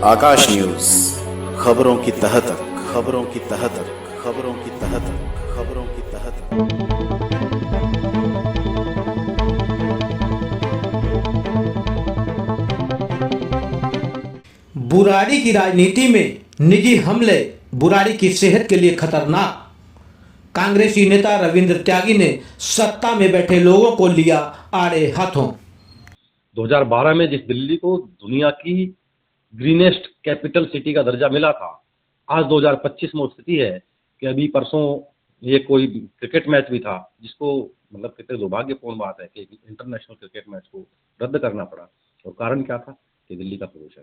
आकाश news, खबरों की तह तक, खबरों की तह तक, खबरों की तह तक, खबरों की तह तक। बुराड़ी की राजनीति में निजी हमले बुराड़ी की सेहत के लिए खतरनाक। कांग्रेसी नेता रविंद्र त्यागी ने सत्ता में बैठे लोगों को लिया आड़े हाथों। 2012 में जिस दिल्ली को दुनिया की ग्रीनेस्ट कैपिटल सिटी का दर्जा मिला था, आज 2025 में वो स्थिति है कि अभी परसों ये कोई क्रिकेट मैच भी था जिसको मतलब कितने दुर्भाग्यपूर्ण बात है कि इंटरनेशनल क्रिकेट मैच को रद्द करना पड़ा। और कारण क्या था कि दिल्ली का प्रदूषण।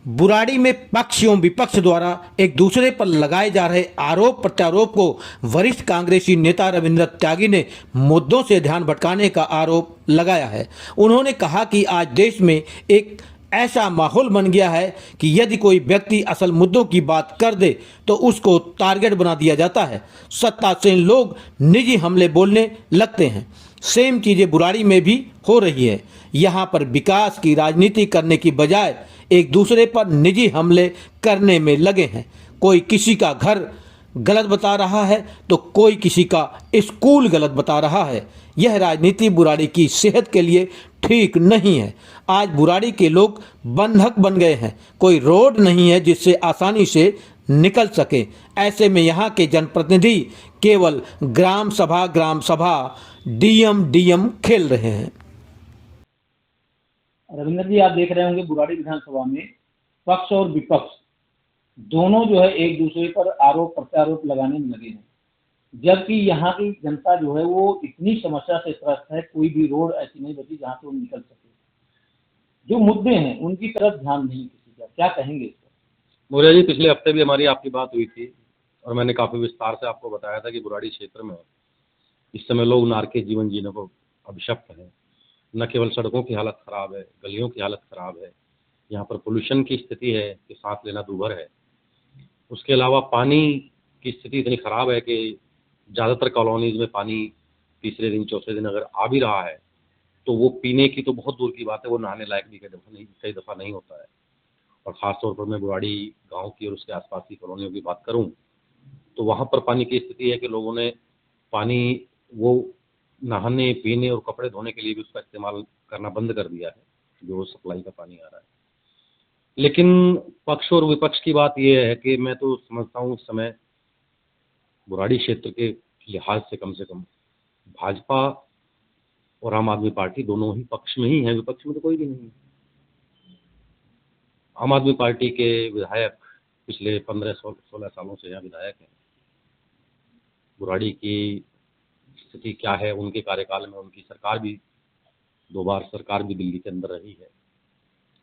बुराड़ी में पक्ष एवं विपक्ष द्वारा एक दूसरे पर लगाए जा रहे आरोप प्रत्यारोप को वरिष्ठ कांग्रेसी नेता रविंद्र त्यागी ने मुद्दों से ध्यान भटकाने का आरोप लगाया है। उन्होंने कहा कि आज देश में एक ऐसा माहौल बन गया है कि यदि कोई व्यक्ति असल मुद्दों की बात कर दे तो उसको टारगेट बना दिया जाता है। सत्तासीन लोग निजी हमले बोलने लगते हैं। सेम चीज़ें बुराड़ी में भी हो रही है। यहाँ पर विकास की राजनीति करने की बजाय एक दूसरे पर निजी हमले करने में लगे हैं। कोई किसी का घर गलत बता रहा है तो कोई किसी का स्कूल गलत बता रहा है। यह राजनीति बुराड़ी की सेहत के लिए ठीक नहीं है। आज बुराड़ी के लोग बंधक बन गए हैं। कोई रोड नहीं है जिससे आसानी से निकल सके। ऐसे में यहाँ के जनप्रतिनिधि केवल ग्राम सभा डीएम खेल रहे हैं। रविंद्र जी, आप देख रहे होंगे बुराड़ी विधानसभा में पक्ष और विपक्ष दोनों जो है एक दूसरे पर आरोप प्रत्यारोप लगाने में लगे हैं, जबकि यहाँ की जनता जो है वो इतनी समस्या से त्रस्त है, कोई भी रोड ऐसी नहीं बची जहाँ से वो निकल सके। जो मुद्दे हैं उनकी तरफ ध्यान नहीं किसी का। क्या कहेंगे इस पर? मौर्य जी, पिछले हफ्ते भी हमारी आपकी बात हुई थी और मैंने काफी विस्तार से आपको बताया था कि बुराड़ी क्षेत्र में इस समय लोग नार के जीवन जीने को अभिशप्त है। न केवल सड़कों की हालत खराब है, गलियों की हालत खराब है, यहाँ पर पोल्यूशन की स्थिति है कि सांस लेना दूभर है। उसके अलावा पानी की स्थिति इतनी खराब है कि ज़्यादातर कॉलोनीज में पानी तीसरे दिन चौथे दिन अगर आ भी रहा है तो वो पीने की तो बहुत दूर की बात है, वो नहाने लायक भी कई दफ़ा नहीं होता है। और ख़ास तौर पर मैं बुराड़ी गांव की और उसके आसपास की कॉलोनियों की बात करूं तो वहाँ पर पानी की स्थिति है कि लोगों ने पानी वो नहाने, पीने और कपड़े धोने के लिए भी उसका इस्तेमाल करना बंद कर दिया है, जो सप्लाई का पानी आ रहा है। लेकिन पक्ष और विपक्ष की बात यह है कि मैं तो समझता हूँ इस समय बुराड़ी क्षेत्र के लिहाज से कम भाजपा और आम आदमी पार्टी दोनों ही पक्ष में ही हैं, विपक्ष में तो कोई भी नहीं है। आम आदमी पार्टी के विधायक पिछले 15-16 सालों से यहाँ विधायक हैं। बुराड़ी की स्थिति क्या है, उनके कार्यकाल में उनकी सरकार भी 2 बार सरकार भी दिल्ली के अंदर रही है,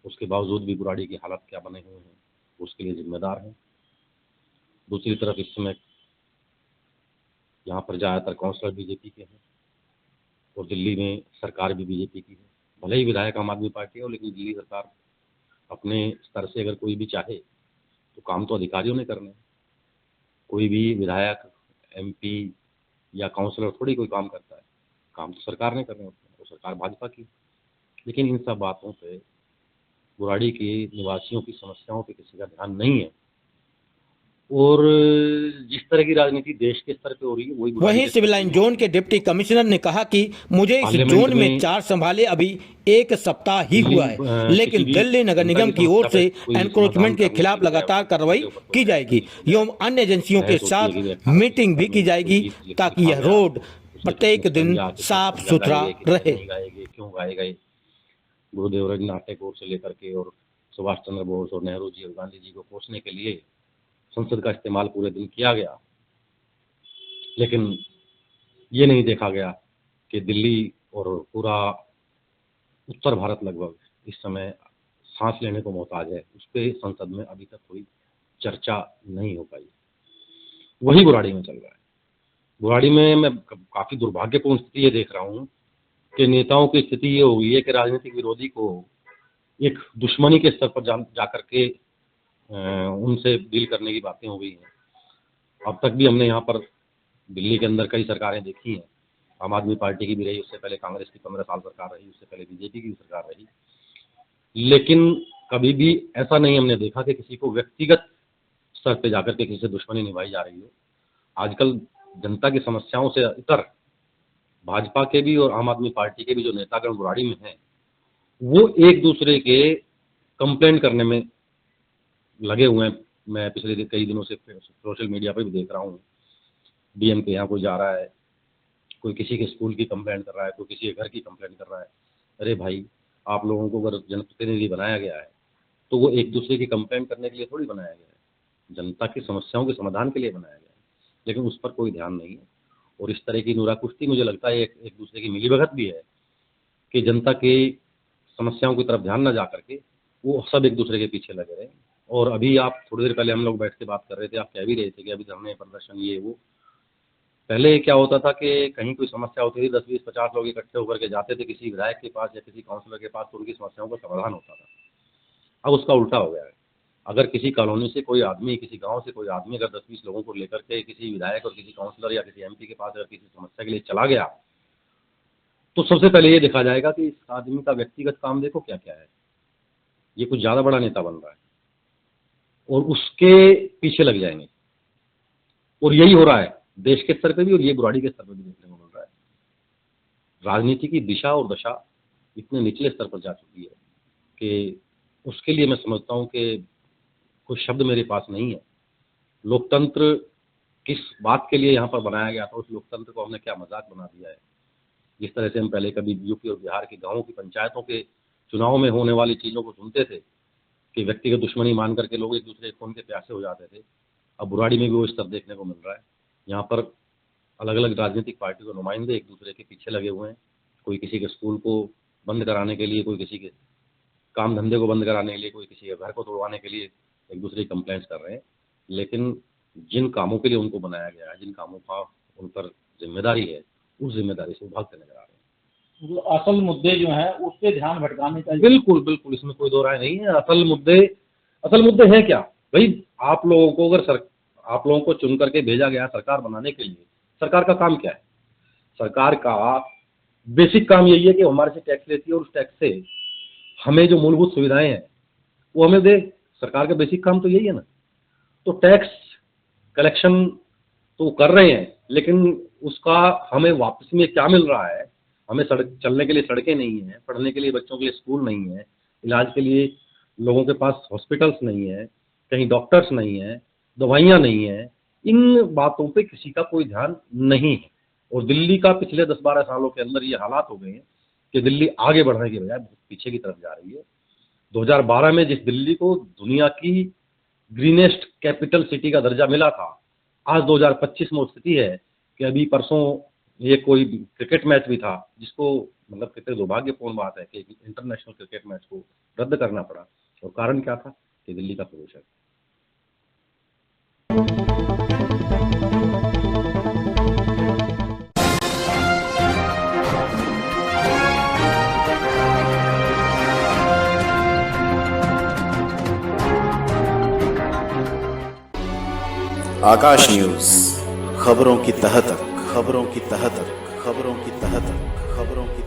उसके बावजूद भी बुराड़ी की हालत क्या बने हुए हैं उसके लिए जिम्मेदार हैं। दूसरी तरफ इस समय यहाँ पर ज़्यादातर काउंसलर बीजेपी के हैं और दिल्ली में सरकार भी बीजेपी की है। भले ही विधायक आम आदमी पार्टी हो, लेकिन दिल्ली सरकार अपने स्तर से अगर कोई भी चाहे तो काम तो अधिकारियों ने करना है। कोई भी विधायक, एमपी या काउंसलर थोड़ी कोई काम करता है, काम तो सरकार ने करने होते हैं, वो सरकार भाजपा की। लेकिन इन सब बातों पे बुराड़ी के निवासियों की समस्याओं पे किसी का ध्यान नहीं है। और जिस तरह की राजनीति देश के स्तर पे हो रही है वहीं सिविल लाइन जोन के डिप्टी कमिश्नर ने कहा कि मुझे इस जोन में 4 संभाले अभी 1 सप्ताह ही हुआ है, लेकिन दिल्ली नगर निगम की ओर से एनक्रोचमेंट के खिलाफ लगातार कार्रवाई की जाएगी एवं अन्य एजेंसियों के साथ मीटिंग भी की जाएगी ताकि यह रोड प्रत्येक दिन साफ सुथरा रहे। क्यों गाए गए गुरुदेव रवींद्रनाथ टैगोर से लेकर के और सुभाष चंद्र बोस और नेहरू जी और गांधी जी को कोसने के लिए संसद का इस्तेमाल पूरे दिन किया गया, लेकिन ये नहीं देखा गया कि दिल्ली और पूरा उत्तर भारत लगभग इस समय सांस लेने को मोहताज है। उस पर संसद में अभी तक कोई चर्चा नहीं हो पाई। वही बुराड़ी में चल रहा है। बुराड़ी में मैं काफ़ी दुर्भाग्यपूर्ण स्थिति ये देख रहा हूँ कि नेताओं की स्थिति ये हो गई है कि राजनीतिक विरोधी को एक दुश्मनी के स्तर पर जा करके उनसे डील करने की बातें हो गई हैं। अब तक भी हमने यहाँ पर दिल्ली के अंदर कई सरकारें देखी हैं, आम आदमी पार्टी की भी रही, उससे पहले कांग्रेस की 15 साल सरकार रही, उससे पहले बीजेपी की भी सरकार रही, लेकिन कभी भी ऐसा नहीं हमने देखा कि किसी को व्यक्तिगत स्तर पे जाकर के किसी से दुश्मनी निभाई जा रही हो। आजकल जनता की समस्याओं से इतर भाजपा के भी और आम आदमी पार्टी के भी जो नेतागण बुराड़ी में हैं, वो एक दूसरे के कंप्लेंट करने में लगे हुए हैं। मैं पिछले कई दिनों से सोशल मीडिया पर भी देख रहा हूँ, डीएम के यहाँ कोई जा रहा है, कोई किसी के स्कूल की कंप्लेंट कर रहा है, कोई किसी के घर की कंप्लेंट कर रहा है। अरे भाई, आप लोगों को अगर जनप्रतिनिधि बनाया गया है तो वो एक दूसरे की कंप्लेंट करने के लिए थोड़ी बनाया गया है, जनता की समस्याओं के समाधान के लिए बनाया गया है, लेकिन उस पर कोई ध्यान नहीं है। और इस तरह की नूराकुश्ती मुझे लगता है एक दूसरे की मिलीभगत भी है कि जनता की समस्याओं की तरफ ध्यान न जा करके वो सब एक दूसरे के पीछे लगे रहे। और अभी आप थोड़ी देर पहले हम लोग बैठ के बात कर रहे थे, आप कह भी रहे थे कि अभी धरने प्रदर्शन ये वो। पहले क्या होता था कि कहीं कोई समस्या होती थी, 10, 20, 50 लोग इकट्ठे होकर के जाते थे किसी विधायक के पास या किसी काउंसलर के पास, तो उनकी समस्याओं का समाधान होता था। अब उसका उल्टा हो गया है। अगर किसी कॉलोनी से कोई आदमी, किसी गांव से कोई आदमी अगर 10-20 लोगों को लेकर के किसी विधायक और किसी काउंसलर या किसी एमपी के पास अगर किसी समस्या के लिए चला गया, तो सबसे पहले ये देखा जाएगा कि इस आदमी का व्यक्तिगत काम देखो क्या क्या है, ये कुछ ज़्यादा बड़ा नेता बन रहा है, और उसके पीछे लग जाएंगे। और यही हो रहा है देश के स्तर पे भी, और ये बुराड़ी के स्तर पे भी देखने को मिल रहा है। राजनीति की दिशा और दशा इतने निचले स्तर पर जा चुकी है कि उसके लिए मैं समझता हूँ कि कोई शब्द मेरे पास नहीं है। लोकतंत्र किस बात के लिए यहाँ पर बनाया गया था, उस लोकतंत्र को हमने क्या मजाक बना दिया है। जिस तरह से हम पहले कभी यूपी और बिहार के गाँवों की पंचायतों के चुनाव में होने वाली चीज़ों को सुनते थे कि व्यक्तिगत दुश्मनी मान करके लोग एक दूसरे खून के प्यासे हो जाते थे, अब बुराड़ी में भी वो स्तर देखने को मिल रहा है। यहाँ पर अलग अलग राजनीतिक पार्टी के नुमाइंदे एक दूसरे के पीछे लगे हुए हैं, कोई किसी के स्कूल को बंद कराने के लिए, कोई किसी के काम धंधे को बंद कराने के लिए, कोई किसी के घर को तोड़वाने के लिए एक दूसरे की कंप्लेंट्स कर रहे हैं। लेकिन जिन कामों के लिए उनको बनाया गया है, जिन कामों का उन पर जिम्मेदारी है, उस जिम्मेदारी से वो भागते नजर आ रहे हैं। जो असल मुद्दे जो हैं उस पे ध्यान भटकाने का बिल्कुल बिल्कुल, इसमें कोई दो राय नहीं है। असल मुद्दे हैं क्या भाई? आप लोगों को अगर आप लोगों को चुन करके भेजा गया सरकार बनाने के लिए, सरकार का काम क्या है? सरकार का बेसिक काम यही है कि हमारे से टैक्स लेती है और उस टैक्स से हमें जो मूलभूत सुविधाएं हैं वो हमें दे। सरकार का बेसिक काम तो यही है ना। तो टैक्स कलेक्शन तो कर रहे हैं, लेकिन उसका हमें वापसी में क्या मिल रहा है? हमें चलने के लिए सड़कें नहीं है, पढ़ने के लिए बच्चों के लिए स्कूल नहीं है, इलाज के लिए लोगों के पास हॉस्पिटल्स नहीं है, कहीं डॉक्टर्स नहीं है, दवाइयाँ नहीं है। इन बातों पे किसी का कोई ध्यान नहीं है। और दिल्ली का पिछले 10-12 सालों के अंदर ये हालात हो गए हैं कि दिल्ली आगे बढ़ने की बजाय बहुत पीछे की तरफ जा रही है। 2012 में जिस दिल्ली को दुनिया की ग्रीनेस्ट कैपिटल सिटी का दर्जा मिला था, आज 2025 में वो स्थिति है कि अभी परसों ये कोई क्रिकेट मैच भी था जिसको मतलब कितने दुर्भाग्यपूर्ण बात है कि इंटरनेशनल क्रिकेट मैच को रद्द करना पड़ा। और कारण क्या था? कि दिल्ली का प्रदूषण। आकाश न्यूज, खबरों की तह तक, खबरों की तह तक, खबरों की तह तक, खबरों की